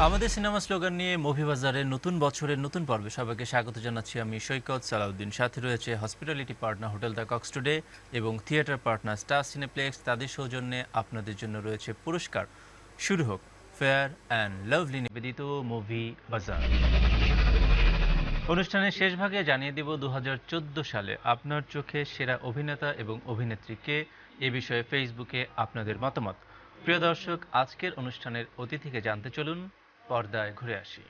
আমাদের cinema slogan নিয়ে movie বাজারের নতুন বছরের নতুন পর্বে সবাইকে স্বাগত জানাচ্ছি আমি সৈকত সালাউদ্দিন। সাথে রয়েছে hospitality partner hotel the Cox Today এবং থিয়েটার পার্টনার স্টার সিনেপ্লেক্স। তাদের সৌজন্যে আপনাদের জন্য রয়েছে পুরস্কার। শুরু হোক ফেয়ার অ্যান্ড লাভলি নিবেদিত মুভি বাজার। অনুষ্ঠানের শেষ ভাগে জানিয়ে দেব 2014 সালে আপনার চোখে সেরা অভিনেতা এবং অভিনেত্রীকে। এ বিষয়ে ফেসবুকে আপনাদের মতামত। প্রিয় দর্শক, আজকের অনুষ্ঠানের অতিথিকে জানতে চলুন, পর্দায় ঘুরে আসি।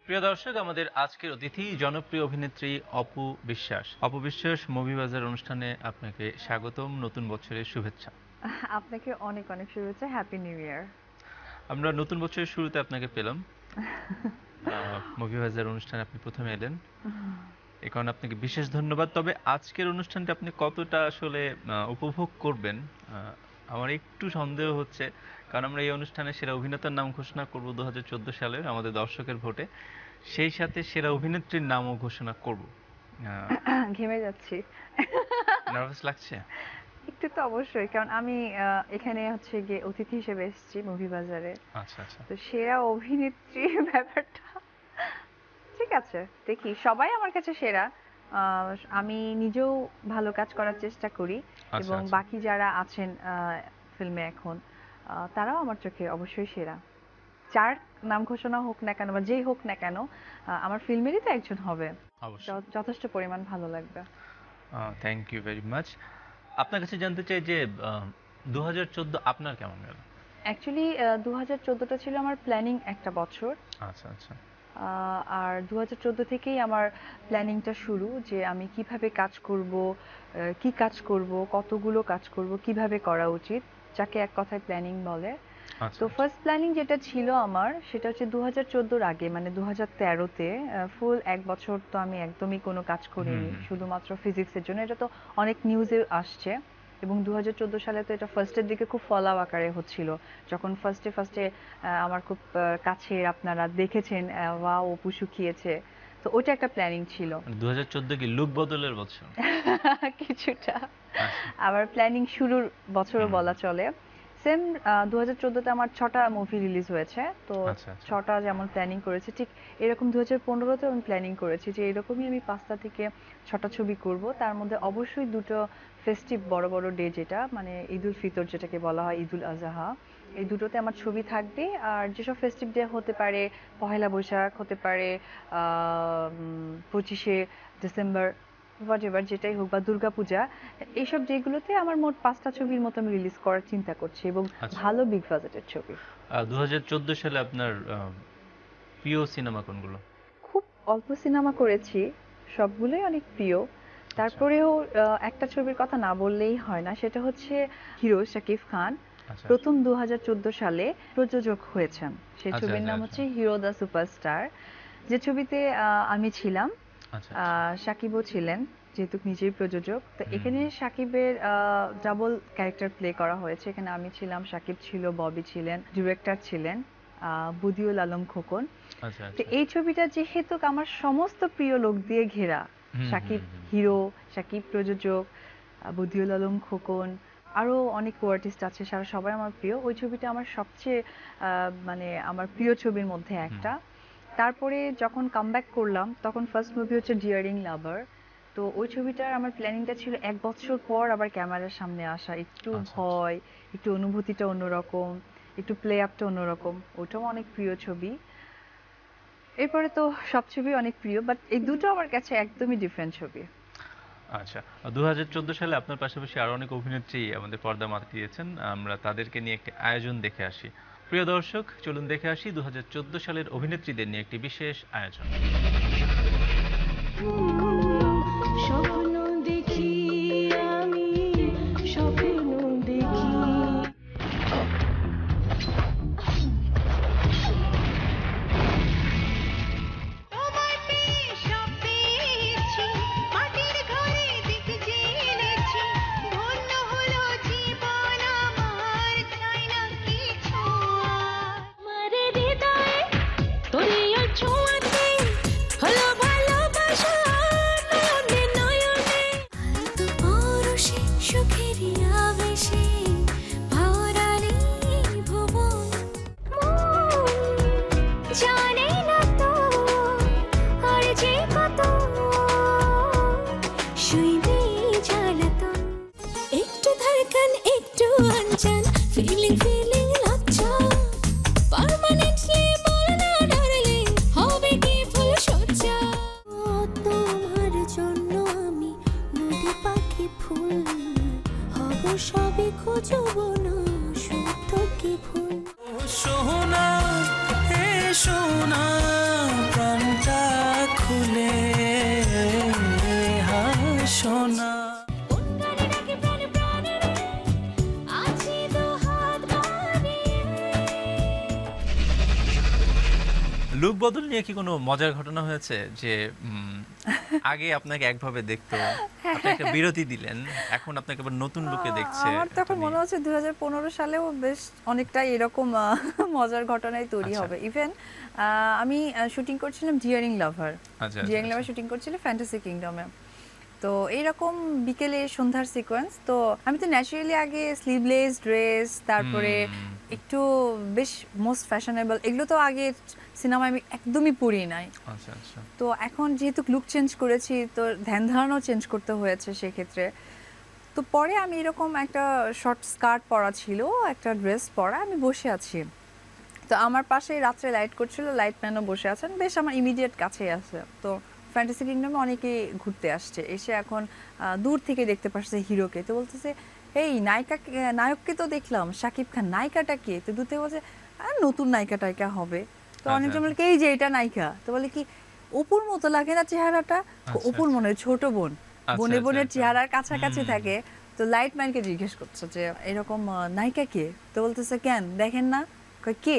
প্রিয় দর্শক, আমাদের আজকের অতিথি জনপ্রিয় অভিনেত্রী অপু বিশ্বাস। অপু বিশ্বাস, মুভি বাজার অনুষ্ঠানে আপনাকে স্বাগতম, নতুন বছরের শুভেচ্ছা। আপনাকে অনেক অনেক শুভেচ্ছা, হ্যাপি নিউ ইয়ার। আমরা নতুন বছরের শুরুতে আপনাকে পেলাম মুভি বাজার অনুষ্ঠানে, আপনি প্রথমে এলেন, এ কারণে আপনাকে বিশেষ ধন্যবাদ। তবে আজকের অনুষ্ঠানটা আপনি কতটা আসলে উপভোগ করবেন আমার একটু সন্দেহ হচ্ছে, কারণ আমরা এই অনুষ্ঠানে সেরা অভিনেতার নাম ঘোষণা করব 2014 সালের আমাদের দর্শকের ভোটে, সেই সাথে সেরা অভিনেত্রীর নামও ঘোষণা করব। ঘেমে যাচ্ছি। নার্ভাস লাগছে? একটু তো অবশ্যই, কারণ আমি এখানে হচ্ছে গিয়ে অতিথি হিসেবে এসেছি মুভি বাজারে। আচ্ছা আচ্ছা। তো সেরা অভিনেত্রী ব্যাপারটা ঠিক আছে, দেখি, সবাই আমার কাছে সেরা। আমি নিজেও ভালো কাজ করার চেষ্টা করি এবং আচ্ছা। বাকি যারা আছেন ফিল্মে এখন তারাও আমার চোখে অবশ্যই সেরা। যার নাম ঘোষণা হোক না কেন বা যেই হোক না কেন, আমার ফিল্মেরই তো একজন হবে, অবশ্যই। যথেষ্ট পরিমাণ ভালো লাগবে। Thank you very much. আপনার কাছে জানতে চাই যে 2014 আপনার কেমন গেল? অ্যাকচুয়ালি 2014টা ছিল আমার প্ল্যানিং একটা বছর। আচ্ছা আচ্ছা। আর 2014 থেকেই আমার প্ল্যানিংটা শুরু, যে আমি কিভাবে কাজ করব, কি কাজ করব, কতগুলো কাজ করব, কিভাবে করা উচিত, যাকে এক কথায় প্ল্যানিং বলে। আচ্ছা তো আচ্ছা। ফার্স্ট প্ল্যানিং যেটা ছিল আমার, সেটা হচ্ছে 2014-র আগে, মানে 2013-তে ফুল এক বছর তো আমি একদমই কোনো কাজ করিনি, শুধুমাত্র ফিজিক্সের জন্য। এটা তো অনেক নিউজে আসছে, এবং 2014 সালে তো এটা ফার্স্টের দিকে খুব ফলাও আকারে হচ্ছিল, যখন ফার্স্টে আমার খুব কাছের আপনারা দেখেছেন, ওয়াও অপু শুকিয়েছে। তো ওটা একটা প্ল্যানিং ছিল। 2014 কি লুক বদলের বছর? কিছুটা। আচ্ছা। আবার প্ল্যানিং শুরুর বছরও বলা চলে। সেম 2014-তে আমার 6টা মুভি রিলিজ হয়েছে, তো আচ্ছা আচ্ছা। 6টা যেমন প্ল্যানিং করেছি, ঠিক এরকম 2015-তেও আমি প্ল্যানিং করেছি যে এরকমই আমি 5টা থেকে 6টা ছবি করব। তার মধ্যে অবশ্যই দুটো ফেস্টিভ বড় বড় ডে, যেটা মানে ঈদ উল ফিতর যেটাকে বলা হয়, ঈদ উল আজহা, এই দুটোতে আমার ছবি থাকবে। আর যেসব ফেস্টিভ ডে হতে পারে, পহেলা বৈশাখ হতে পারে, 25শে ডিসেম্বর, হোয়াটএভার যেটাই হোক, বা দুর্গাপূজা, এইসব যেগুলোতে আমার মোট 5টা ছবির মতো আমি রিলিজ করার চিন্তা করছি, এবং আচ্ছা। ভালো বিগ বাজেটের ছবি। 2014 সালে আপনার প্রিয় সিনেমা কোনগুলো? খুব অল্প সিনেমা করেছি, সবগুলোই অনেক প্রিয়। আচ্ছা। তারপরেও একটা ছবির কথা না বললেই হয় না, সেটা হচ্ছে হিরো শাকিব খান আচ্ছা। প্রথম 2014 সালে প্রযোজক হয়েছেন। সেই আচ্ছা ছবির আচ্ছা নাম আচ্ছা। হচ্ছে হিরো দ্য সুপারস্টার, যে ছবিতে আমি ছিলাম, আচ্ছা আচ্ছা। সাকিবও ছিলেন, যেহেতু নিজেই প্রযোজক। তো এখানে সাকিবের ডাবল ক্যারেক্টার প্লে করা হয়েছে। এখানে আমি ছিলাম, সাকিব ছিল, ববি ছিলেন, ডিরেক্টর ছিলেন বদিউল আলম খোকন। আচ্ছা তো আচ্ছা। এই ছবিটা যেহেতু আমার সমস্ত প্রিয় লোক দিয়ে ঘেরা, সাকিব হিরো, সাকিব প্রযোজক, বদিউল আলম খোকন, আরো অনেক আর্টিস্ট আছে, সারা সবাই আমার প্রিয়। ওই ছবিটা আমার সবচেয়ে মানে আমার প্রিয় ছবির মধ্যে একটা। তারপরে যখন কামব্যাক করলাম, তখন ফার্স্ট মুভি হচ্ছে ডিয়ারিং লাভার। তো ওই ছবিটার আমার প্ল্যানিংটা ছিল 1 বছর পর আবার ক্যামেরার সামনে আসা, একটু আচ্ছা। ভয়, একটু অনুভূতিটা অন্যরকম, একটু প্লে আপটা অন্যরকম, ওটাও অনেক প্রিয় ছবি। এরপরে তো সব ছবি অনেক প্রিয়, বাট এই দুটো আমার কাছে একদমই ডিফারেন্ট ছবি। আচ্ছা। 2014 সালে আপনার পাশাপাশি আরো অনেক অভিনেত্রী আমাদের পর্দা মাতিয়েছেন, আমরা তাদেরকে নিয়ে একটি আয়োজন দেখে আসি। প্রিয় দর্শক, চলুন দেখে আসি 2014 সালের অভিনেত্রীদের নিয়ে একটি বিশেষ আয়োজন। স্বপ্ন দেখি আমি, স্বপ্ন দেখি। শোনা প্রাণটা খুলে হাসো না। উন্নয়নে নাকি প্রাণে প্রাণে আছি দুহাত বাড়িয়ে। লুক বদল নিয়ে কি কোনো মজার ঘটনা হয়েছে যে আগে আপনাকে একভাবে দেখতো, আপনি একটা বিরতি দিলেন, এখন আপনাকে আবার নতুন লুকে দেখছে? আমার তখন মনে হচ্ছে 2015 সালেও বেশ অনেকটা এরকম মজার ঘটনাই তৈরি আচ্ছা। হবে। ইভেন আমি শুটিং করছিলাম ডিয়ারিং লাভার, আচ্ছা ডিয়ারিং লাভার শুটিং করছিল ফ্যান্টাসি কিংডমে। তো এইরকম বিকেলে সন্ধ্যার সিকোয়েন্স, তো আমি তো ন্যাচারালি আগে স্লিভলেস ড্রেস, তারপরে একটু বেশ মোস্ট ফ্যাশনেবল, এগুলো তো আগে সিনেমায় আমি একদমই পরি নাই। আচ্ছা আচ্ছা। তো এখন যেহেতু লুক চেঞ্জ করেছি, তো ধ্যান ধারণাও চেঞ্জ করতে হয়েছে সেক্ষেত্রে। তো পরে আমি এরকম একটা শর্ট স্কার্ট পরা ছিল, একটা ড্রেস পরা, আমি বসে আছি। তো আমার পাশে রাত্রে লাইট করছিল, লাইটম্যানও বসে আছেন, বেশ আমার ইমিডিয়েট কাছেই আছে। তো ফ্যান্টাসি কিংডমে অনেকে ঘুরতে আসছে, এসে এখন দূর থেকে দেখতে পাচ্ছে হিরোকে, তো বলতেছে এই নায়ককে তো দেখলাম, শাকিব খান, নায়িকাটা কে? তো দূর থেকে বলছে নতুন নায়িকা টায়িকা হবে। তো আচ্ছা, অনেকজন বলে কি এই যে এটা নায়িকা, তো বলে কি অপুর মতো লাগে না চেহারাটা? অপুর মনে হয় ছোট বোন, বনে আচ্ছা, বোনের আচ্ছা। চেহারার কাছাকাছি থাকে। তো লাইটম্যানকে জিজ্ঞেস করছে যে এরকম নায়িকা কে? তো বলতেছে কেন দেখেন না? কয় কে?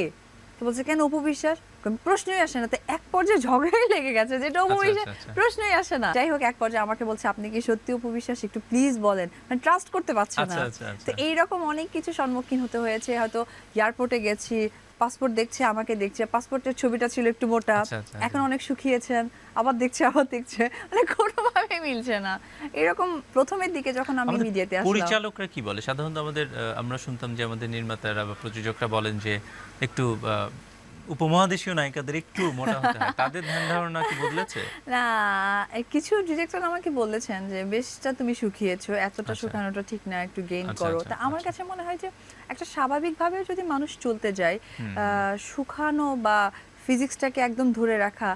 তো বলছে কেন অপু বিশ্বাস? কয় প্রশ্নই আসে না। তো এক পর্যায়ে ঝগড়াই লেগে গেছে যে এটা অপু আচ্ছা, বিশ্বাস, আচ্ছা, আচ্ছা। প্রশ্নই আসে না। যাই হোক, এক পর্যায়ে আমাকে বলছে আপনি কি সত্যি অপু বিশ্বাস, একটু প্লিজ বলেন, মানে ট্রাস্ট করতে পারছে না। আচ্ছা, আচ্ছা, আচ্ছা। তো এইরকম অনেক কিছু সম্মুখীন হতে হয়েছে। হয়তো এয়ারপোর্টে গেছি, পাসপোর্ট দেখছে, আমাকে দেখছে, পাসপোর্টের ছবিটা ছিল একটু মোটা, আচ্ছা, আচ্ছা, এখন অনেক শুকিয়েছেন, আবার দেখছে মানে কোনোভাবে মিলছে না। এরকম প্রথমের দিকে যখন আমি আমাদের মিডিয়াতে আসলাম, পরিচালকরা কি বলে সাধারণত? আমাদের আমরা শুনতাম যে আমাদের নির্মাতারা বা প্রযোজকরা বলেন যে একটু উপমহাদেশীয় নায়িকাদের একটু মোটা হতে হয়, তাদের ধ্যান ধারণা কি বদলেছে? না, কিছু ডিরেক্টর আমাকে বলেছেন যে বেশটা তুমি শুকিয়েছো, এতটা আচ্ছা। শুকানোটা ঠিক না, একটু গেইন আচ্ছা, করো। আচ্ছা, তা আমার আচ্ছা। কাছে মনে হয় যে একটা স্বাভাবিকভাবে যদি মানুষ চলতে যায়, শুকানো বা ফিজিক্সটাকে একদম ধরে রাখা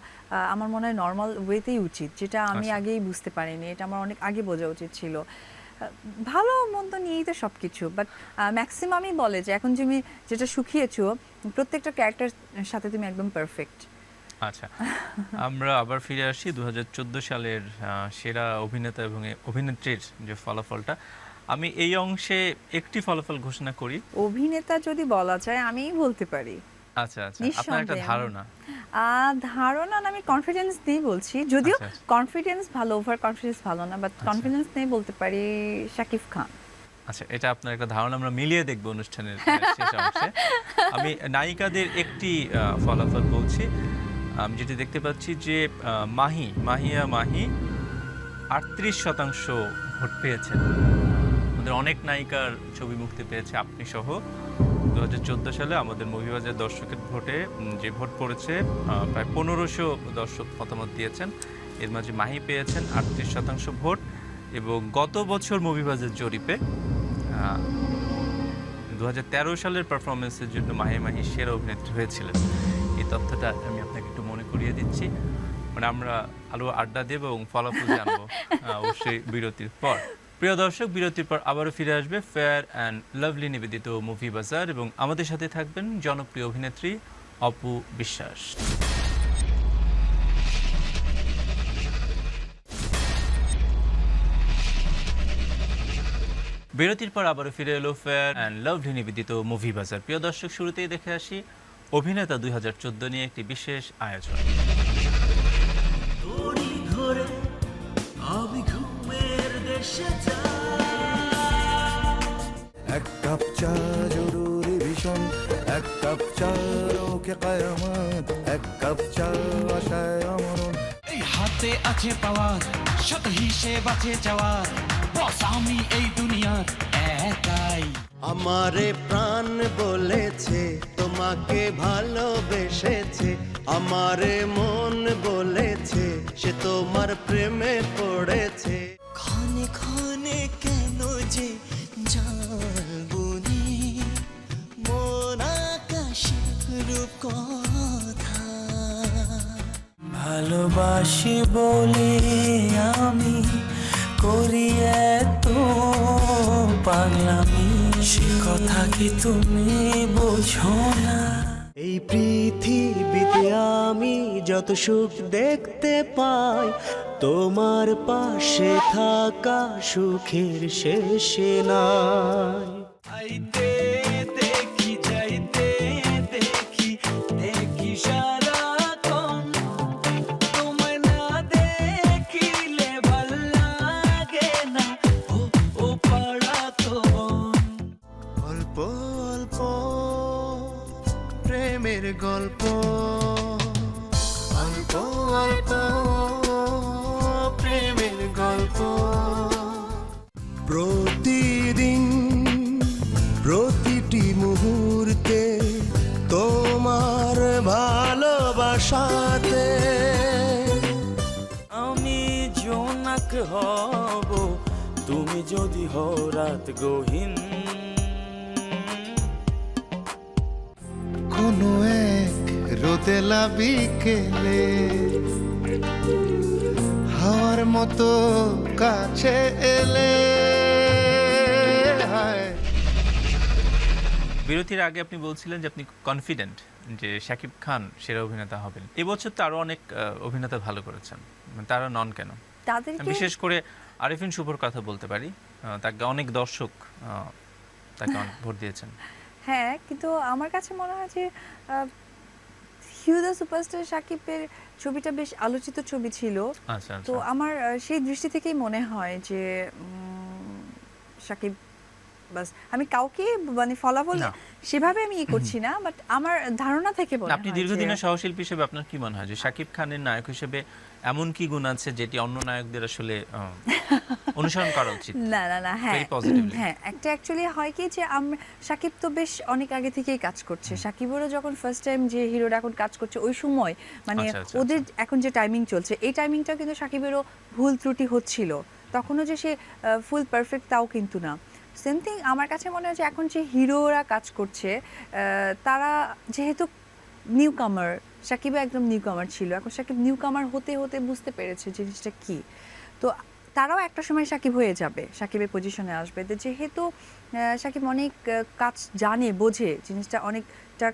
আমার মনে হয় নর্মাল ওয়েতেই উচিত, যেটা আমি আচ্ছা। আগেই বুঝতে পারিনি, এটা আমার অনেক আগে বোঝা উচিত ছিল। ভালো মন্দ নিয়েই তো সবকিছু, বাট ম্যাক্সিমামই বলে যে এখন তুমি যেটা শুকিয়েছো, প্রত্যেকটা ক্যারেক্টার সাথে তুমি একদম পারফেক্ট। আচ্ছা, আমরা আবার ফিরে আসি 2014 সালের সেরা অভিনেতা এবং অভিনেত্রীর যে ফলাফলটা। আমি এই অংশে একটি ফলাফল ঘোষণা করি। অভিনেতা যদি বলা যায় আমিই বলতে পারি। আচ্ছা আচ্ছা, আপনার একটা নিঃসন্দেহে। ধারণা? ধারণা না, আমি কনফিডেন্স নিয়ে বলছি, যদিও আচ্ছা, আচ্ছা। কনফিডেন্স ভালো, ওভার কনফিডেন্স ভালো না, বাট কনফিডেন্স নিয়ে বলতে পারি শাকিব খান। আচ্ছা, এটা আপনার একটা ধারণা, আমরা মিলিয়ে দেখবো অনুষ্ঠানের শেষ অংশে। আমি নায়িকাদের একটি ফলাফল বলছি। আমি যেটি দেখতে পাচ্ছি যে মাহি 38% ভোট পেয়েছেন। আমাদের অনেক নায়িকার ছবি মুক্তি পেয়েছে, আপনি সহ। 2014 সালে আমাদের মৌলভীবাজার দর্শকের ভোটে যে ভোট পড়েছে, প্রায় 1500 দর্শক মতামত দিয়েছেন। এর মাঝে মাহি পেয়েছেন 38% ভোট, এবং গত বছর মৌলভীবাজার জরিপে 2013 সালের পারফরমেন্সের জন্য মাহি সেরা অভিনেত্রী হয়েছিলেন। এই তথ্যটা আমি আপনাকে একটু মনে করিয়ে দিচ্ছি। মানে আমরা আলো আড্ডা দেব এবং ফলাফল জানবো অবশ্যই বিরতির পর। প্রিয় দর্শক, বিরতির পর আবারও ফিরে আসবে ফেয়ার অ্যান্ড লাভলি নিবেদিত মুভি বাজার, এবং আমাদের সাথে থাকবেন জনপ্রিয় অভিনেত্রী অপু বিশ্বাস। বিরতির পর আবারও ফিরে এলো ফেয়ার অ্যান্ড লাভলি নিবেদিত মুভি বাজার। প্রিয় দর্শক, শুরুতেই দেখে আসি অভিনেতা 2014 নিয়ে একটি বিশেষ আয়োজন। এক কাপ চা জরুরি ভীষণ, এক কাপ চা রোকে কায়ামত, এক কাপ চা আশায় আমরণ। এই হাতে আছে পাওয়ার, শত হিসেব আছে যাওয়ার, বস আমি এই দুনিয়ার একাই। আমারে প্রাণ বলেছে তোমাকে ভালোবেসেছে, আমারে মন বলেছে সে তোমার প্রেমে পড়েছে। ক্ষণে ক্ষণে কেন যে জালবনি মন আকাশের রূপ কথা। ভালোবাসি বলে আমি করি এত পাগলামি, সে কথা কি তুমি বোঝো না? এই পৃথিবীতে আমি যত সুখ দেখতে পাই, তোমার পাশে থাকা সুখের শেষে নাই। আইতে দেখি যাইতে দেখি দেখি সারাক্ষণ, তোমায় না দেখিলে ভাল লাগে না, ও ও পাড়া তো মন। অল্প অল্প প্রেমের গল্প, অল্প অল্প প্রেমের গল্প, প্রতিদিন প্রতিটি মুহূর্তে তোমার ভালোবাসাতে। আমি জোনাক হব, তুমি যদি হও রাত গহীন। কোনো এক রোদেলা বিকেলে হাওয়ার মতো কাছে এলে, হায় বিরতির আগে আপনি বলছিলেন যে আপনি কনফিডেন্ট যে শাকিব খান সেরা অভিনেতা হবেন। এবছর তো আরো অনেক অভিনেতা ভালো করেছেন, তারা নন কেন? তাদেরকে বিশেষ করে আরিফিন শুভর কথা বলতে পারি, তাকে অনেক দর্শক তাকে অনেক ভোট দিয়েছেন। হ্যাঁ, কিন্তু আমার কাছে মনে হয় যে হিউ দ্য সুপারস্টার শাকিবের ছবিটা বেশ আলোচিত ছবি ছিল। আচ্ছা তো আচ্ছা। আমার সেই দৃষ্টি থেকেই মনে হয় যে শাকিব, বাস আমি কাউকে মানে ফলাফল না। সেভাবে আমি করছি না, বাট আমার ধারণা থেকে মনে হয় আপনি যে- দীর্ঘদিনের সহশিল্পী হিসেবে আপনার কি মনে হয় যে শাকিব খানের নায়ক হিসেবে এমন কি গুণ আছে যেটি অন্য নায়কদের আসলে অনুসরণ করা উচিত? না না না, হ্যাঁ Very positively. হ্যাঁ, একটা অ্যাকচুয়ালি হয় কি যে শাকিব তো বেশ অনেক আগে থেকেই কাজ করছে। শাকিবেরও যখন ফার্স্ট টাইম যে হিরোরা এখন কাজ করছে ওই সময় মানে আচ্ছা, আচ্ছা, ওদের এখন যে টাইমিং চলছে এই টাইমিংটা কিন্তু শাকিবেরও ভুল ত্রুটি হচ্ছিল, তখনও যে সে ফুল পারফেক্ট তাও কিন্তু না। সেম থিং আমার কাছে মনে হয় যে এখন যে হিরোরা কাজ করছে তারা যেহেতু নিউ কামার, শাকিবও একদম নিউ কামার ছিল, এখন শাকিব নিউ কামার হতে হতে বুঝতে পেরেছে জিনিসটা কি। তো তারাও একটা সময় শাকিব হয়ে যাবে, শাকিবের পজিশনে আসবে। তো যেহেতু শাকিব অনেক কাজ জানে, বোঝে, জিনিসটা অনেকটা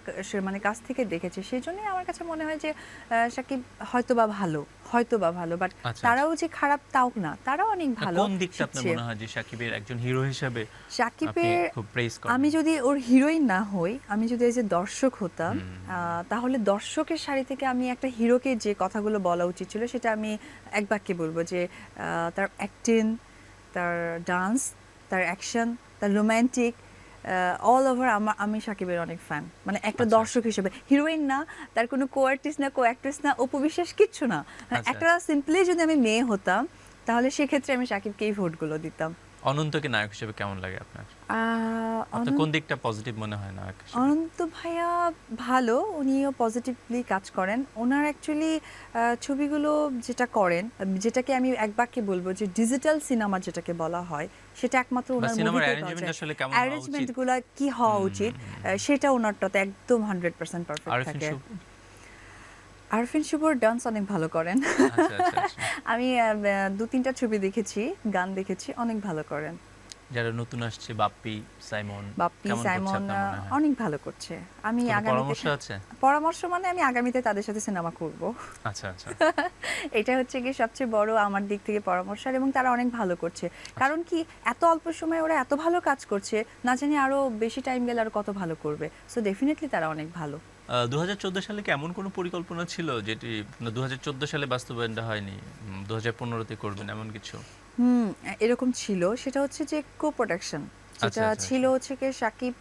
মানে কাছ থেকে দেখেছে, সেই জন্যই আমার কাছে মনে হয় যে শাকিব হয়তোবা ভালো, বাট আচ্ছা, তারাও যে খারাপ তাও না, তারাও অনেক ভালো। কোন দিকটা আপনার শিখছে। মনে হয় যে শাকিবের একজন হিরো হিসেবে আপনি শাকিবের খুব প্রেজ করেন? আমি যদি ওর হিরোইন না হই, আমি যদি এই যে দর্শক হতাম, তাহলে দর্শকের সারি থেকে আমি একটা হিরোকে যে কথাগুলো বলা উচিত ছিল সেটা আমি এক বাক্যে বলবো যে তার অ্যাক্টিং, তার ডান্স, তার অ্যাকশন, তার রোমান্টিক, অল ওভার আমি শাকিবের অনেক ফ্যান, মানে একটা আচ্ছা। দর্শক হিসেবে। হিরোইন না, তার কোনো কো আর্টিস্ট না, কো অ্যাক্ট্রেস না, অপু বিশ্বাস কিচ্ছু না, আচ্ছা। একটা সিম্পলি যদি আমি মেয়ে হতাম তাহলে সেক্ষেত্রে আমি শাকিবকেই ভোটগুলো দিতাম। অনন্তকে নায়ক হিসেবে কেমন লাগে আপনার? আপনার কোন দিকটা পজিটিভ মনে হয় নায়ক হিসেবে? অনন্ত ভাইয়া ভালো, উনিও পজিটিভলি কাজ করেন। ওনার অ্যাকচুয়ালি ছবিগুলো যেটা করেন, যেটাকে আমি এক বাক্যে বলবো যে ডিজিটাল সিনেমা যেটাকে বলা হয়, সেটা একমাত্র বা ওনার সিনেমার মুভিতে অ্যারেঞ্জমেন্ট আসলে কেমন হওয়া উচিত? অ্যারেঞ্জমেন্টগুলো কি হওয়া উচিত সেটা ওনারটাতে একদম 100% পারফেক্ট আরিফিন থাকে। শুভ? আরফিন শুভর ডান্স অনেক ভালো করেন। আচ্ছা আচ্ছা আচ্ছা। আমি 2-3টা ছবি দেখেছি, গান দেখেছি, অনেক ভালো করেন। যারা নতুন আসছে, বাপ্পি, সাইমন, বাপ্পি, কেমন করছে সাইমন আপনার মনে হয়? অনেক ভালো করছে। আমি কোনো আগামীতে পরামর্শ আছে? পরামর্শ মানে আমি আগামীতে তাদের সাথে সিনেমা করব। আচ্ছা আচ্ছা। এটা হচ্ছে কি সবচেয়ে বড় আমার দিক থেকে পরামর্শ, এবং তারা অনেক ভালো করছে। কারণ কি এত অল্প সময়ে ওরা এত ভালো কাজ করছে, না জানি আরো বেশি টাইম গেলে আর কত ভালো করবে। সো ডেফিনেটলি তারা অনেক ভালো। 2014 সালে কি এমন কোনো পরিকল্পনা ছিল যেটি 2014 সালে বাস্তবায়নটা হয়নি, 2015-তে করবেন এমন কিছু? এরকম ছিল, সেটা হচ্ছে যে কো প্রোডাকশন, যেটা আচ্ছা, আচ্ছা, ছিল হচ্ছে কি শাকিব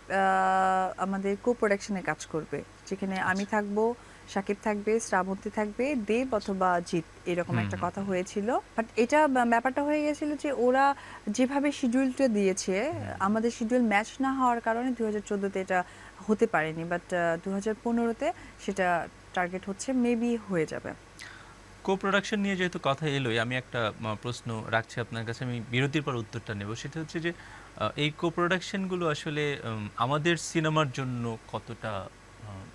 আমাদের কো প্রোডাকশনে কাজ করবে, যেখানে আমি থাকবো, শাকিব থাকবে, শ্রাবন্তী থাকবে, দেব অথবা জিৎ, এরকম একটা কথা হয়েছিল। বাট এটা ব্যাপারটা হয়ে গেছিল যে ওরা যেভাবে শিডিউলটা দিয়েছে, আমাদের শিডিউল ম্যাচ না হওয়ার কারণে 2014-তে এটা হতে পারেনি, বাট 2015-তে সেটা টার্গেট হচ্ছে, মেবি হয়ে যাবে। কো প্রোডাকশন নিয়ে যেহেতু কথা এলোই, আমি একটা প্রশ্ন রাখছি আপনার কাছে, আমি বিরতির পর উত্তরটা নেব। সেটা হচ্ছে যে এই কো প্রোডাকশনগুলো আসলে আমাদের সিনেমার জন্য কতটা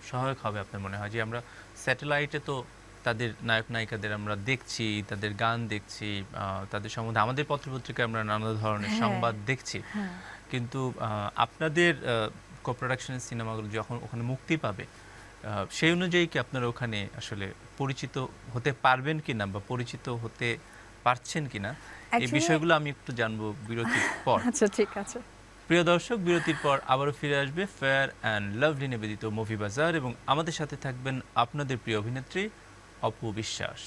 সহায়ক হবে আপনার মনে হয়? যে আমরা স্যাটেলাইটে তো তাদের নায়ক নায়িকাদের আমরা দেখছি, তাদের গান দেখছি, তাদের সম্বন্ধে আমাদের পত্রপত্রিকায় আমরা নানা ধরনের সংবাদ দেখছি, কিন্তু আপনাদের কো প্রোডাকশনের সিনেমাগুলো যখন ওখানে মুক্তি পাবে, সেই অনুযায়ী কি আপনারা ওখানে আসলে পরিচিত হতে পারবেন কিনা বা পরিচিত হতে পারছেন কিনা এই Actually- বিষয়গুলো আমি একটু জানবো বিরতির পর। আচ্ছা ঠিক আছে। প্রিয় দর্শক, বিরতির পর আবারও ফিরে আসবে ফেয়ার অ্যান্ড লাভলি নিবেদিত মুভি বাজার এবং আমাদের সাথে থাকবেন আপনাদের প্রিয় অভিনেত্রী অপু বিশ্বাস।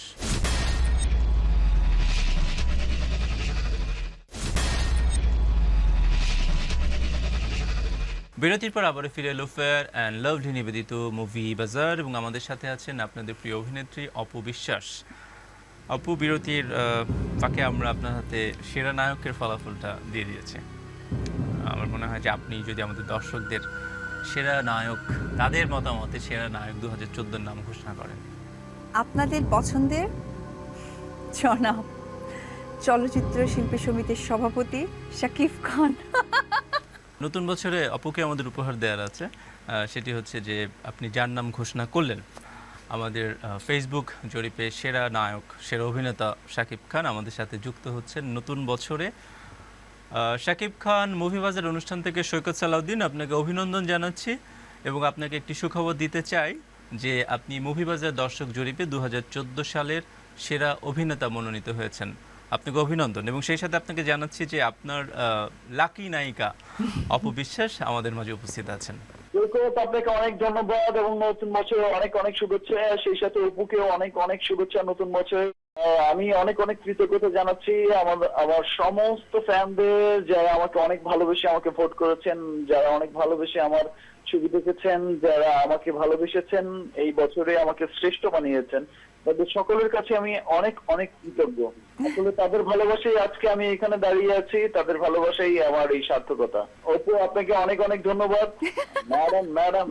বিরতির পর আবারও ফিরে এলো ফেয়ার অ্যান্ড লাভলি নিবেদিত মুভি বাজার এবং আমাদের সাথে আছেন আপনাদের প্রিয় অভিনেত্রী অপু বিশ্বাস। অপু, বিরতির ফাঁকে আমরা আপনার হাতে সেরা নায়কের ফলাফলটা দিয়ে দিয়েছি। আমার মনে হয় যে আপনি যদি আমাদের দর্শকদের সেরা নায়ক, তাদের মতামতে সেরা নায়ক 2014 নাম ঘোষণা করেন। আপনাদের পছন্দের জনাব চলচ্চিত্র শিল্পী সমিতির সভাপতি শাকিব খান। নতুন বছরে অপুকে আমাদের উপহার দেওয়ার আছে, সেটি হচ্ছে যে আপনি যার নাম ঘোষণা করলেন আমাদের ফেসবুক জরিপে সেরা নায়ক, সেরা অভিনেতা শাকিব খান আমাদের সাথে যুক্ত হচ্ছেন নতুন বছরে। শাকিব খান মুভি বাজার অনুষ্ঠান থেকে সৈকত সালাউদ্দিন আপনাকে অভিনন্দন জানাচ্ছি এবং আপনাকে একটি সুখবর দিতে চাই যে আপনি মুভি বাজার দর্শক জরিপে 2014 সালের সেরা অভিনেতা মনোনীত হয়েছেন। আপনাকে অভিনন্দন এবং সেই সাথে আপনাকে জানাচ্ছি যে আপনার লাকি নায়িকা অপু বিশ্বাস আমাদের মাঝে উপস্থিত আছেন। সৈকত, আপনাকে অনেক ধন্যবাদ এবং নতুন বছরে অনেক অনেক শুভেচ্ছা। সেই সাথে অপুকেও অনেক অনেক শুভেচ্ছা নতুন বছর। আমি অনেক অনেক কৃতজ্ঞতা জানাচ্ছি আমার সমস্ত ফ্যানদের, যারা আমাকে অনেক ভালোবেসে আমাকে ভোট করেছেন, যারা অনেক ভালোবেসে আমার ছবি দেখেছেন, যারা আমাকে ভালোবেসেছেন, এই বছরে আমাকে শ্রেষ্ঠ বানিয়েছেন, তাদের সকলের কাছে আমি অনেক অনেক কৃতজ্ঞ। আসলে তাদের ভালোবাসাই আজকে আমি এখানে দাঁড়িয়ে আছি, তাদের ভালোবাসাই আমার এই সার্থকতা। অপু, আপনাকে অনেক অনেক ধন্যবাদ। ম্যাডাম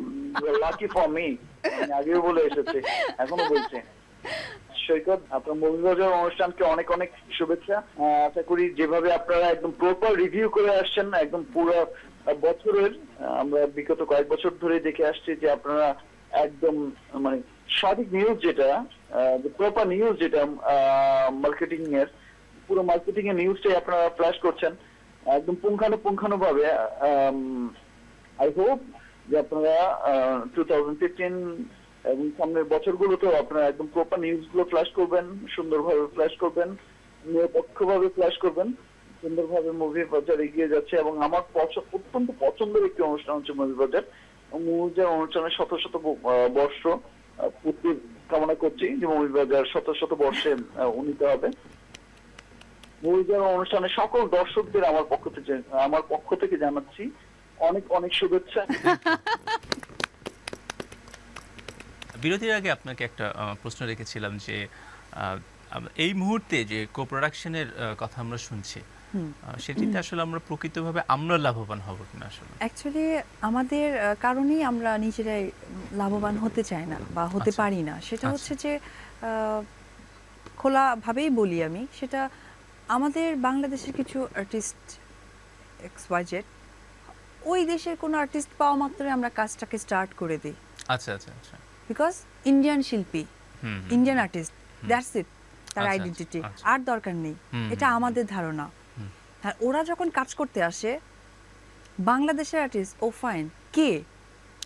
লাকি ফর মি, আমি আগেও বলে এসেছি, এখনো বলছি। সৈকত, আপনার মুভি বাজার অনুষ্ঠানকে অনেক অনেক শুভেচ্ছা। আশা করি যেভাবে আপনারা একদম প্রপার রিভিউ করে আসছেন একদম পুরো বছরের, আমরা বিগত কয়েক বছর ধরে দেখে আসছি যে আপনারা একদম মানে সঠিক নিউজ, যেটা প্রপার নিউজ, যেটা মার্কেটিং এর পুরো মার্কেটিং এর নিউজটাই আপনারা ফ্ল্যাশ করছেন একদম পুঙ্খানুপুঙ্খানুভাবে। আই হোপ যে আপনারা 2015 এবং সামনের বছরগুলোতেও আপনারা একদম প্রপার নিউজগুলো ফ্ল্যাশ করবেন, সুন্দরভাবে ফ্ল্যাশ করবেন, নিরপেক্ষভাবে ফ্ল্যাশ করবেন। সুন্দরভাবে মুভি বাজার এগিয়ে যাচ্ছে এবং আমার অত্যন্ত পছন্দের একটি অনুষ্ঠান হচ্ছে মুভি বাজার। মুভি বাজার অনুষ্ঠানের শত শত বর্ষ পূর্তি কামনা করছি যে মুভি বাজার শত শত বর্ষে উন্নীত হবে। মুভি বাজার অনুষ্ঠানের সকল দর্শকদের আমার পক্ষ থেকে জানাচ্ছি অনেক অনেক শুভেচ্ছা। বিরতির আগে আপনাকে একটা প্রশ্ন রেখেছিলাম যে এই মুহূর্তে যে কো প্রোডাকশনের কথা আমরা শুনছি, সেটিতে আসলে আমরা প্রকৃতভাবে আমরা লাভবান হব কিনা? আসলে অ্যাকচুয়ালি আমাদের কারণেই আমরা নিজেরাই লাভবান হতে চাই না বা হতে আচ্ছা। পারি না। সেটা আচ্ছা। হচ্ছে যে খোলাভাবেই বলি আমি, সেটা আমাদের বাংলাদেশের কিছু আর্টিস্ট XYZ, ওই দেশের কোনো আর্টিস্ট পাওয়া মাত্রই আমরা কাজটাকে স্টার্ট করে দিই। আচ্ছা আচ্ছা আচ্ছা। বিকজ ইন্ডিয়ান শিল্পী, হুম, ইন্ডিয়ান আর্টিস্ট, দ্যাটস ইট, তার আচ্ছা, আইডেন্টিটি, আচ্ছা। আর দরকার নেই। এটা আমাদের ধারণা। আর ওরা যখন কাজ করতে আসে, বাংলাদেশের আর্টিস্ট, ও ফাইন, কে,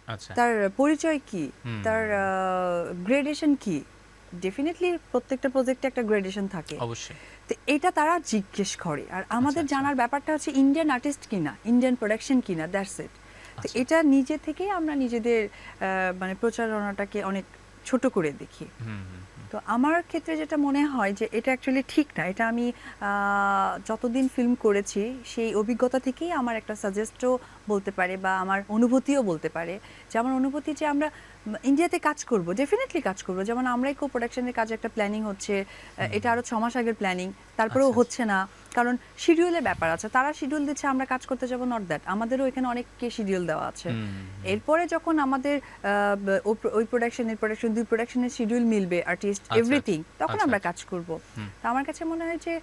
আচ্ছা তার পরিচয় কি, হুম। তার গ্রেডেশন কি, ডেফিনেটলি প্রত্যেকটা প্রজেক্টে একটা গ্রেডেশন থাকে। অবশ্যই। তো এটা তারা জিজ্ঞেস করে। আর আমাদের আচ্ছা। জানার ব্যাপারটা হচ্ছে ইন্ডিয়ান আর্টিস্ট কিনা, ইন্ডিয়ান প্রোডাকশন কিনা, দ্যাটস ইট। তো আচ্ছা। এটা নিজে থেকেই আমরা নিজেদের মানে প্রচারণাটাকে অনেক ছোট করে দেখি। হুম হুম হুম। তো আমার ক্ষেত্রে যেটা মনে হয় যে এটা অ্যাকচুয়ালি ঠিক না। এটা আমি যতদিন ফিল্ম করেছি সেই অভিজ্ঞতা থেকেই আমার একটা সাজেস্টও বলতে পারে বা আমার অনুভূতিও বলতে পারে যে আমার অনুভূতি যে আমরা ইন্ডিয়াতে কাজ করব, ডেফিনেটলি কাজ করব। যেমন আমরাই কো প্রোডাকশনের কাজে একটা প্ল্যানিং হচ্ছে, এটা আরও 6 মাস আগের প্ল্যানিং, তারপরেও আচ্ছা, হচ্ছে না, কারণ শিডিউলের ব্যাপার আছে। তারা শিডিউল দিচ্ছে, আমরা কাজ করতে যাব, নট দ্যাট। আমাদেরও এখানে অনেককে শিডিউল দেওয়া আছে। এরপরে যখন আমাদের ওই প্রোডাকশন 2 প্রোডাকশনের শিডিউল মিলবে, আর্টিস্ট, আচ্ছা, এভরিথিং, তখন আচ্ছা, আমরা আচ্ছা। কাজ করব। তো আমার কাছে মনে হয় যে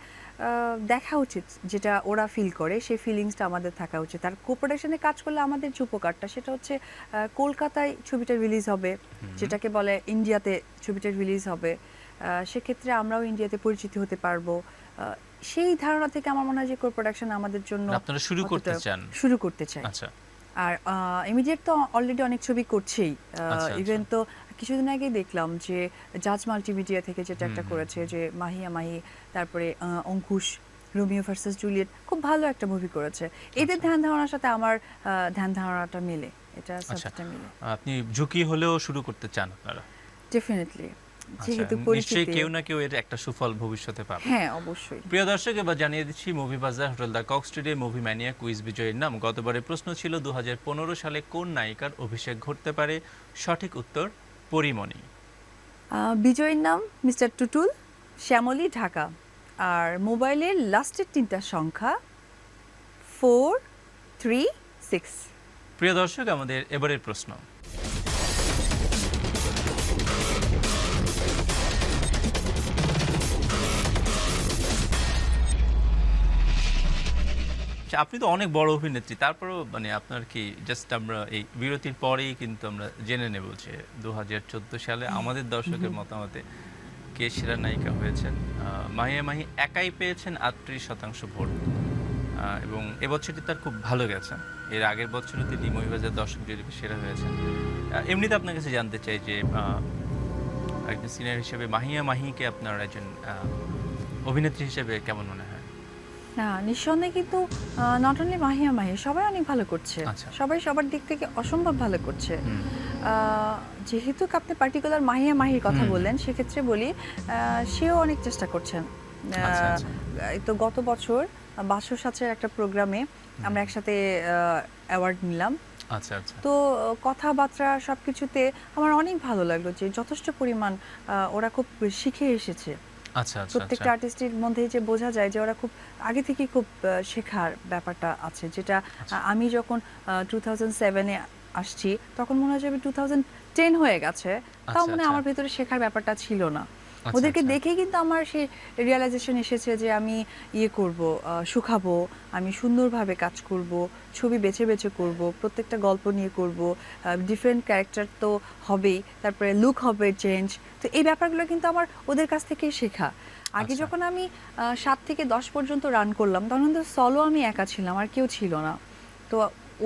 দেখা উচিত যেটা ওরা ফিল করে, সেই ফিলিংসটা আমাদের থাকা উচিত। আর কো প্রোডাকশনে কাজ করলে আমাদের যে উপকারটা, সেটা হচ্ছে কলকাতায় ছবিটা রিলিজ হবে, যেটাকে বলে ইন্ডিয়াতে ছবিটা রিলিজ হবে, সেক্ষেত্রে আমরাও ইন্ডিয়াতে পরিচিত হতে পারবো। সেই ধারণা থেকে আমার মনে হয় যে কো প্রোডাকশন আমাদের জন্য আপনারা শুরু করতে অতটা- চান। শুরু করতে চাই। আচ্ছা। আর ইমিডিয়েট তো অলরেডি অনেক ছবি করছেই। আচ্ছা। ইভেন তো কিছুদিন আগে দেখলাম যে জাজ মাল্টিমিডিয়া থেকে যেটা একটা করেছে যে মাহিয়া মাহি, তারপরে অঙ্কুশ রোমিও ভার্সেস জুলিয়েট, খুব ভালো একটা মুভি করেছে। এদের ধ্যান ধারণার সাথে আমার ধ্যান ধারণাটা মিলে, এটা আচ্ছা, সাবজেক্টটা মিলে। আপনি ঝুঁকি হলেও শুরু করতে চান আপনারা? ডেফিনেটলি, যেহেতু আচ্ছা, নিশ্চয়ই পরিচিতি। কেউ না কেউ এর একটা সুফল ভবিষ্যতে পাবে। হ্যাঁ, অবশ্যই। প্রিয় দর্শক, এবার জানিয়ে দিচ্ছি মুভি বাজার হোটেল দ্য কক স্ট্রিটে মুভি ম্যানিয়া কুইজ বিজয়ীর নাম। গতবারের প্রশ্ন ছিল 2015 সালে কোন নায়িকার অভিষেক ঘটতে পারে? সঠিক উত্তর পরিমণি। বিজয়ীর নাম মিস্টার টুটুল, শ্যামলী, ঢাকা। আর মোবাইলের লাস্টের 3টা সংখ্যা 436। প্রিয় দর্শক, আমাদের এবারের প্রশ্ন। আচ্ছা, আপনি তো অনেক বড় অভিনেত্রী, তারপরেও মানে আপনার কি জাস্ট আমরা এই বিরতির পরেই কিন্তু আমরা জেনে নেব যে 2014 সালে আমাদের দর্শকের মতামতে কে সেরা নায়িকা হয়েছেন। মাহিয়া মাহি একাই পেয়েছেন 38% ভোট, এবং এবছরটি তার খুব ভালো গেছে। এর আগের বছরও তিনি মহিবাজার দর্শক জরিপে সেরা হয়েছেন। এমনিতে আপনার কাছে জানতে চাই যে একজন সিনিয়র হিসেবে মাহিয়া মাহিকে আপনার একজন অভিনেত্রী হিসেবে কেমন মনে হয়? না, নিঃসন্দেহে কিন্তু নট অনলি মাহিয়া মাহি, সবাই অনেক ভালো করছে। আচ্ছা। সবাই সবার দিক থেকে অসম্ভব ভালো করছে। যেহেতু আপনি পার্টিকুলার মাহিয়া মাহির কথা বললেন, সেক্ষেত্রে বলি সেও অনেক চেষ্টা করছেন। আচ্ছা, আচ্ছা। এই তো গত বছর বাসর সাচের একটা প্রোগ্রামে আমরা একসাথে অ্যাওয়ার্ড নিলাম। আচ্ছা আচ্ছা। তো কথাবার্তা সবকিছুতে আমার অনেক ভালো লাগলো যে যথেষ্ট পরিমাণ ওরা খুব শিখে এসেছে। আচ্ছা আচ্ছা। প্রত্যেকটা আর্টিস্টের মধ্যে যে বোঝা যায় যে ওরা খুব আগে থেকেই খুব শেখার ব্যাপারটা আছে, যেটা আমি যখন 2007-এ আসছি তখন মনে হয় যে 2010 হয়ে গেছে, তাও মনে হয় আমার ভেতরে শেখার ব্যাপারটা ছিল না। ওদেরকে দেখেই কিন্তু আমার সেই রিয়েলাইজেশন এসেছে যে আমি করব, শুকাবো, আমি সুন্দরভাবে কাজ করব, ছবি বেছে বেছে করব, প্রত্যেকটা গল্প নিয়ে করব, ডিফারেন্ট ক্যারেক্টার তো হবেই, তারপরে লুক হবে চেঞ্জ। তো এই ব্যাপারগুলো কিন্তু আমার ওদের কাছ থেকেই শেখা। আগে যখন আমি 7 থেকে 10 পর্যন্ত রান করলাম তখন কিন্তু সলো আমি একা ছিলাম, আর কেউ ছিল না। তো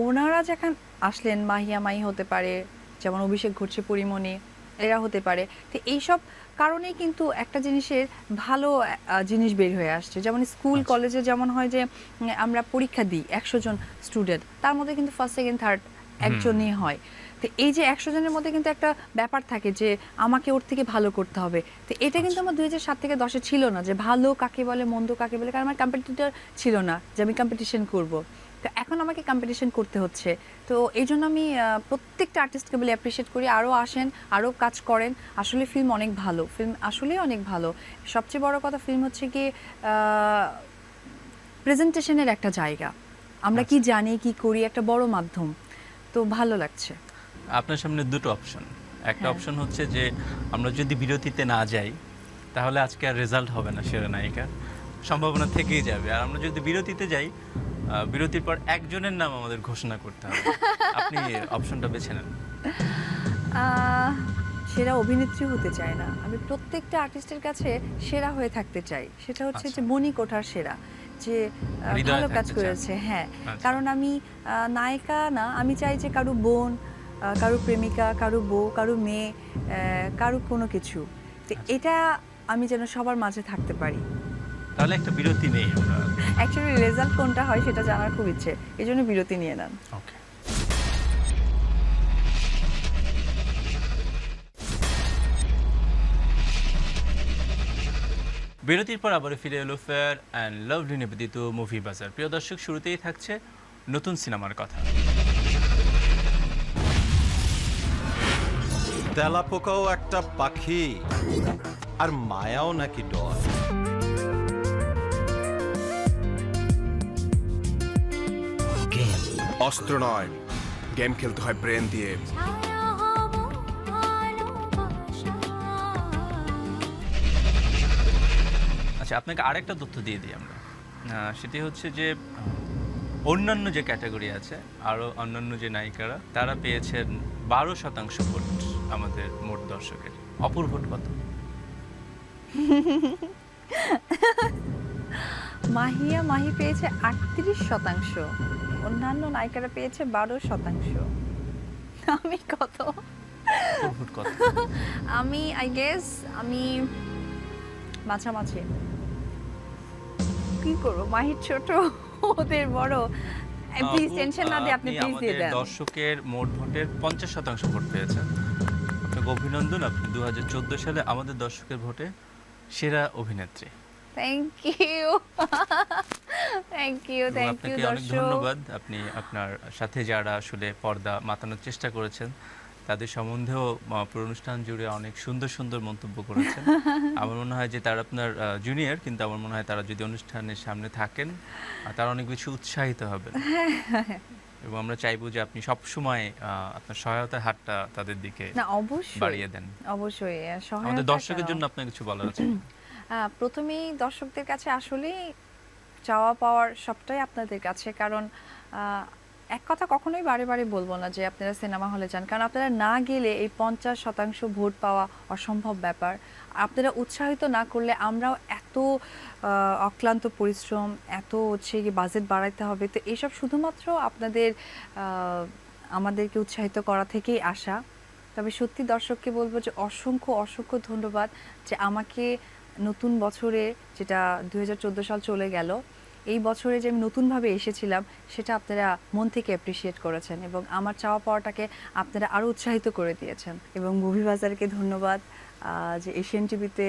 ওনারা যখন আসলেন, মাহিয়া মাহি হতে পারে, যেমন অভিষেক ঘটছে পরিমণি, এরা হতে পারে। তো এইসব কারণেই কিন্তু একটা জিনিসের ভালো জিনিস বের হয়ে আসছে। যেমন স্কুল কলেজে যেমন হয় যে আমরা পরীক্ষা দিই 100 জন স্টুডেন্ট, তার মধ্যে কিন্তু ফার্স্ট সেকেন্ড থার্ড একজনই হয়। তো এই যে 100 জনের মধ্যে কিন্তু একটা ব্যাপার থাকে যে আমাকে ওর থেকে ভালো করতে হবে। তো এটা কিন্তু আমার 2007 থেকে 10-এ ছিল না, যে ভালো কাকে বলে মন্দ কাকে বলে, কারণ আমার কম্পিটিটর ছিল না যে আমি কম্পিটিশন করব। তো এখন আমাকে কম্পিটিশন করতে হচ্ছে। তো এই জন্য আমি প্রত্যেকটা আর্টিস্টকে বলে অ্যাপ্রিসিয়েট করি, আরও আসেন, আরও কাজ করেন। আসলে ফিল্ম অনেক ভালো, ফিল্ম আসলেই অনেক ভালো। সবচেয়ে বড় কথা ফিল্ম হচ্ছে কি প্রেজেন্টেশনের একটা জায়গা, আমরা কি জানি কি করি, একটা বড় মাধ্যম। তো ভালো লাগছে। আপনার সামনে দুটো অপশন। একটা অপশন হচ্ছে যে আমরা যদি বিরতিতে না যাই তাহলে আজকে আর রেজাল্ট হবে না সেরা নায়িকার, সম্ভাবনা থেকেই যাবে। আর আমরা যদি বিরতিতে যাই, বিরতির পর একজনের নাম আমাদের ঘোষণা করতে হবে। আপনি অপশনটা বেছে নেন। সেরা অভিনেত্রী হতে চাই না, আমি প্রত্যেকটা আর্টিস্টের কাছে সেরা হয়ে থাকতে চাই। সেটা হচ্ছে যে মনি কোঠার সেরা, যে ভালো কাজ করেছে। হ্যাঁ, কারণ আমি নায়িকা না, আমি চাই যে কারো বোন, কারো প্রেমিকা, কারো বউ, কারো মেয়ে, কারো কোনো কিছু, তো এটা আমি যেন সবার মাঝে থাকতে পারি। তাহলে একটা বিরতি নেই আমরা। অ্যাকচুয়ালি রেজাল্ট কোনটা হয় সেটা জানার খুব ইচ্ছে, এই জন্য বিরতি নিয়ে নেন। ওকে। বিরতির পর আবার ফিরে এলো ফেয়ার অ্যান্ড লাভলি নিবেদিত মুভি বাজার। প্রিয় দর্শক, শুরুতেই থাকছে নতুন সিনেমার কথা। তেলাপোকাও একটা পাখি, আর মায়াও নাকি ডর। অস্ত্র নয়, গেম খেলতে হয় ব্রেন দিয়ে। ছায়া হব ভালোবাসা। আচ্ছা, আপনাকে আরেকটা তথ্য দিয়ে দিই আমরা। সেটি হচ্ছে যে অন্যান্য যে ক্যাটাগরি আছে, আরও অন্যান্য যে নায়িকারা, তারা পেয়েছেন 12% ভোট আমাদের মোট দর্শকের। অপর ভোট কত? মাহিয়া মাহি পেয়েছে 38%। অন্যান্য নায়িকারা পেয়েছে 12%। আমি কত? অপুর ভোট কত? আমি আই গেস আমি মাঝামাঝি। কি করবো, মাহির ছোট ওদের বড়। প্লিজ আপু, টেনশন না দিয়ে আপনি প্লিজ দিয়ে আমাদের দেন। দর্শকের মোট ভোটের 50% ভোট পেয়েছেন। আপনাকে অভিনন্দন, আপনি 2014 সালে আমাদের দর্শকের ভোটে সেরা অভিনেত্রী। থ্যাংক ইউ থ্যাংক ইউ এবং থ্যাংক ইউ আপনাকে অনেক দর্শক। ধন্যবাদ। আপনি আপনার সাথে যারা আসলে পর্দা মাতানোর চেষ্টা করেছেন তাদের সম্বন্ধেও পুরো অনুষ্ঠান জুড়ে অনেক সুন্দর সুন্দর মন্তব্য করেছেন। আমার মনে হয় যে তারা আপনার জুনিয়র, কিন্তু আমার মনে হয় তারা যদি অনুষ্ঠানের সামনে থাকেন তারা অনেক বেশি উৎসাহিত হবেন। এবং আমরা চাইবো যে আপনি সবসময় আপনার সহায়তার হাতটা তাদের দিকে না অবশ্যই বাড়িয়ে দেন। অবশ্যই আমাদের সহায়তা দর্শকের কেন? জন্য আপনার কিছু বলার আছে? প্রথমেই দর্শকদের কাছে আসলে চাওয়া পাওয়ার সবটাই আপনাদের কাছে, কারণ এক কথা কখনোই বারে বারে বলবো না যে আপনারা সিনেমা হলে যান, কারণ আপনারা না গেলে এই 50% ভোট পাওয়া অসম্ভব ব্যাপার। আপনারা উৎসাহিত না করলে আমরাও এত অক্লান্ত পরিশ্রম, এত হচ্ছে কি বাজেট বাড়াইতে হবে, তো এইসব শুধুমাত্র আপনাদের আমাদেরকে উৎসাহিত করা থেকেই আসা। তবে সত্যি দর্শককে বলবো যে অসংখ্য অসংখ্য ধন্যবাদ যে আমাকে নতুন বছরে, যেটা 2014 সাল চলে গেল, এই বছরে যে আমি নতুনভাবে এসেছিলাম সেটা আপনারা মন থেকে অ্যাপ্রিসিয়েট করেছেন এবং আমার চাওয়া পাওয়াটাকে আপনারা আরও উৎসাহিত করে দিয়েছেন। এবং মুভি বাজারকে ধন্যবাদ যে এশিয়ান টিভিতে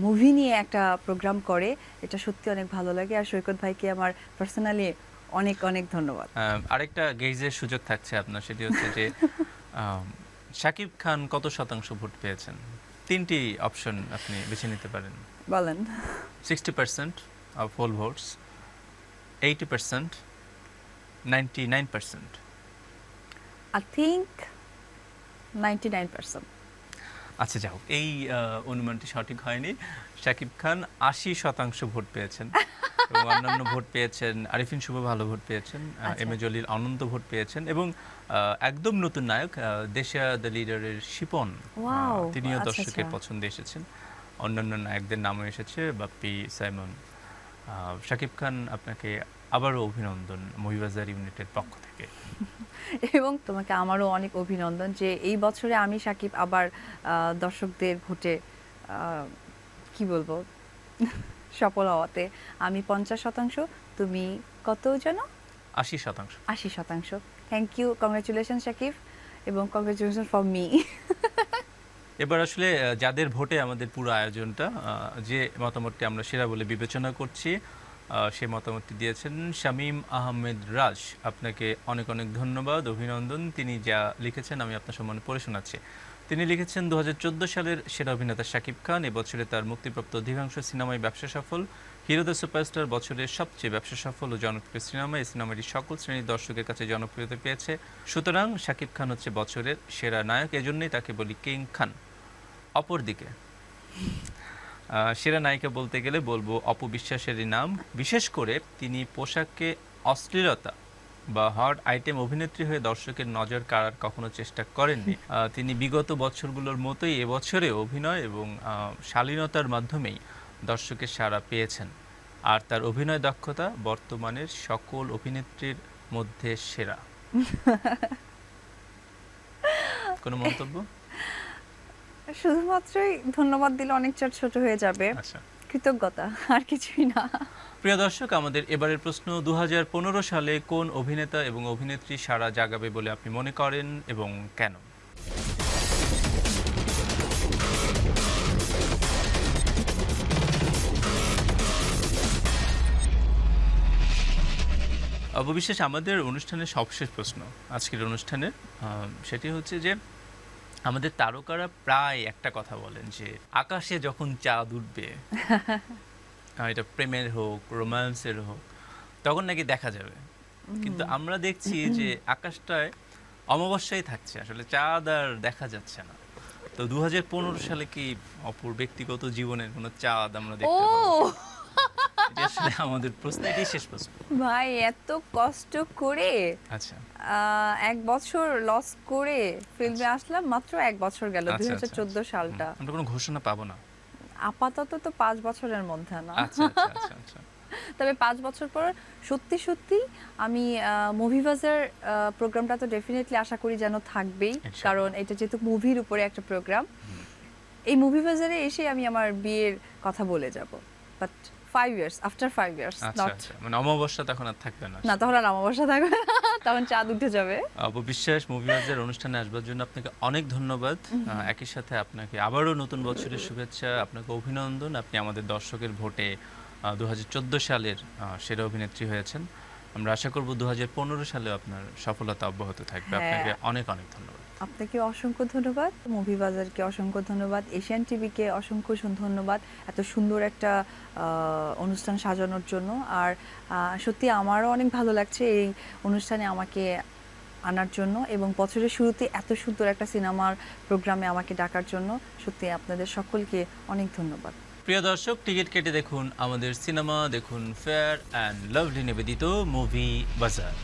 মুভি নিয়ে একটা প্রোগ্রাম করে, এটা সত্যি অনেক ভালো লাগে। আর সৈকত ভাইকে আমার পার্সোনালি অনেক অনেক ধন্যবাদ। আরেকটা গেজের সুযোগ থাকছে আপনার, সেটি হচ্ছে যে শাকিব খান কত শতাংশ ভোট পেয়েছেন? 3টি অপশন আপনি বেছে নিতে পারেন। বলেন। 60% of all votes, 80%, 99%. I think 99%। আচ্ছা যাও, এই অনুমানটি সঠিক হয়নি। শাকিব খান 80% ভোট পেয়েছেন এবং অন্যান্য ভোট পেয়েছেন আরিফিন শুভ, ভালো ভোট পেয়েছেন, M A Jalil Ananta vote পেয়েছেন এবং একদম নতুন নায়ক দেশিয়া দ্য লিডারের শিপন, Wow, তিনিও আচ্ছা, দর্শকের আচ্ছা। পছন্দে এসেছেন। অন্যান্য নায়কদের নামও এসেছে, বাপ্পি, সাইমন। শাকিব খান, আপনাকে আবারও অভিনন্দন মহিবাজার ইউনিটের পক্ষ থেকে। এবং তোমাকে আমারও অনেক অভিনন্দন যে এই বছরে আমি সাকিব আবার দর্শকদের ভোটে কি বলবো সফল হওয়াতে আমি 50%, তুমি কত যেন? 80%। 80%। থ্যাংক ইউ, কংগ্রাচুলেশন সাকিব, এবং কংগ্রাচুলেশন ফর মি। এবার আসলে যাদের ভোটে আমাদের পুরো আয়োজনটা, যে মতামতটি আমরা সেরা বলে বিবেচনা করছি, সেই মতামতটি দিয়েছেন শামীম আহমেদ রাজ। আপনাকে অনেক অনেক ধন্যবাদ, অভিনন্দন। তিনি যা লিখেছেন আমি আপনার সম্মানে পড়ে শোনাচ্ছি। তিনি লিখেছেন 2014 সালের সেরা অভিনেতা শাকিব খান। এবছরে তার মুক্তিপ্রাপ্ত অধিকাংশ সিনেমায় ব্যবসা সফল। হিরো দ্য সুপারস্টার বছরের সবচেয়ে ব্যবসা সফল ও জনপ্রিয় সিনেমা। এই সিনেমাটি সকল শ্রেণীর দর্শকের কাছে জনপ্রিয়তা পেয়েছে। সুতরাং শাকিব খান হচ্ছে বছরের সেরা নায়ক, এজন্যই তাকে বলি কিং খান। অপরদিকে সেরা নায়িকা বলতে গেলে বলবো অপু বিশ্বাসেরই নাম। বিশেষ করে তিনি পোশাকে অশ্লীলতা বা হট আইটেম অভিনেত্রী হয়ে দর্শকের নজর কাড়ার কখনো চেষ্টা করেননি। তিনি বিগত বছরগুলোর মতোই এবছরে অভিনয় এবং শালীনতার মাধ্যমেই দর্শকের সাড়া পেয়েছেন। আর তার অভিনয় দক্ষতা বর্তমানের সকল অভিনেত্রীর মধ্যে সেরা। কোনো মন্তব্য? শুধুমাত্রই ধন্যবাদ দিলে অনেক ছোট হয়ে যাবে। আচ্ছা, কৃতজ্ঞতা, আর কিছুই না। প্রিয় দর্শক, আমাদের এবারের প্রশ্ন, 2015 সালে কোন অভিনেতা এবং অভিনেত্রী সাড়া জাগাবে বলে আপনি মনে করেন এবং কেন? অববিশেষ আমাদের অনুষ্ঠানের সবশেষ প্রশ্ন আজকের অনুষ্ঠানে, সেটি হচ্ছে যে আমাদের তারকারা প্রায় একটা কথা বলেন যে আকাশে যখন চাঁদ উঠবে, এটা প্রেমের হোক রোম্যান্সের হোক, তখন নাকি দেখা যাবে। কিন্তু আমরা দেখছি যে আকাশটায় অমাবস্যাই থাকছে, আসলে চাঁদ আর দেখা যাচ্ছে না। তো 2015 সালে কি অপর ব্যক্তিগত জীবনের কোনো চাঁদ আমরা ও দেখতে পাবো? এটা আসলে আমাদের প্রশ্ন, এটাই শেষ প্রশ্ন। ভাই, এত কষ্ট করে আচ্ছা 1 বছর লস করে ফিল্মে আসলাম, মাত্র 1 বছর গেল, আচ্ছা, 2014 সালটা। আমরা কোনো ঘোষণা পাবো না? আপাতত তো 5 বছরের মধ্যে না। আচ্ছা আচ্ছা আচ্ছা আচ্ছা। তবে 5 বছর পর সত্যি সত্যি আমি মুভি বাজার প্রোগ্রামটা তো ডেফিনেটলি আশা করি যেন থাকবেই, ইনশাআল্লাহ। কারণ এটা যেহেতু মুভির উপরে একটা প্রোগ্রাম। এই মুভি বাজারে এসে আমি আমার বিয়ের কথা বলে যাব, বাট 5 ইয়ার্স, আফটার 5 ইয়ার্স, আচ্ছা নট আচ্ছা, মানে অমাবস্যা তখন আর থাকবে না। না, তখন আর অমাবস্যা থাকবে না, তখন চাঁদ উঠে যাবে। অববিশ্বাস মুভি বাজার অনুষ্ঠানে আসবার জন্য আপনাকে অনেক ধন্যবাদ। একই সাথে আপনাকে আবারও নতুন বছরের শুভেচ্ছা, আপনাকে অভিনন্দন। আপনি আমাদের দর্শকের ভোটে 2014 সালের সেরা অভিনেত্রী হয়েছেন। আমরা আশা করব 2015 সালেও আপনার সফলতা অব্যাহত থাকবে। হ্যাঁ। আপনাকে অনেক অনেক ধন্যবাদ। আপনাকে অসংখ্য ধন্যবাদ, মুভি বাজারকে অসংখ্য ধন্যবাদ, এশিয়ান টিভিকে অসংখ্য ধন্যবাদ এত সুন্দর একটা অনুষ্ঠান সাজানোর জন্য। আর সত্যি আমারও অনেক ভালো লাগছে এই অনুষ্ঠানে আমাকে আনার জন্য, এবং বছরের শুরুতে এত সুন্দর একটা সিনেমার প্রোগ্রামে আমাকে ডাকার জন্য। সত্যি আপনাদের সকলকে অনেক ধন্যবাদ। প্রিয় দর্শক, টিকিট কেটে দেখুন আমাদের সিনেমা, দেখুন ফেয়ার অ্যান্ড লাভলি নিবেদিত মুভি বাজার।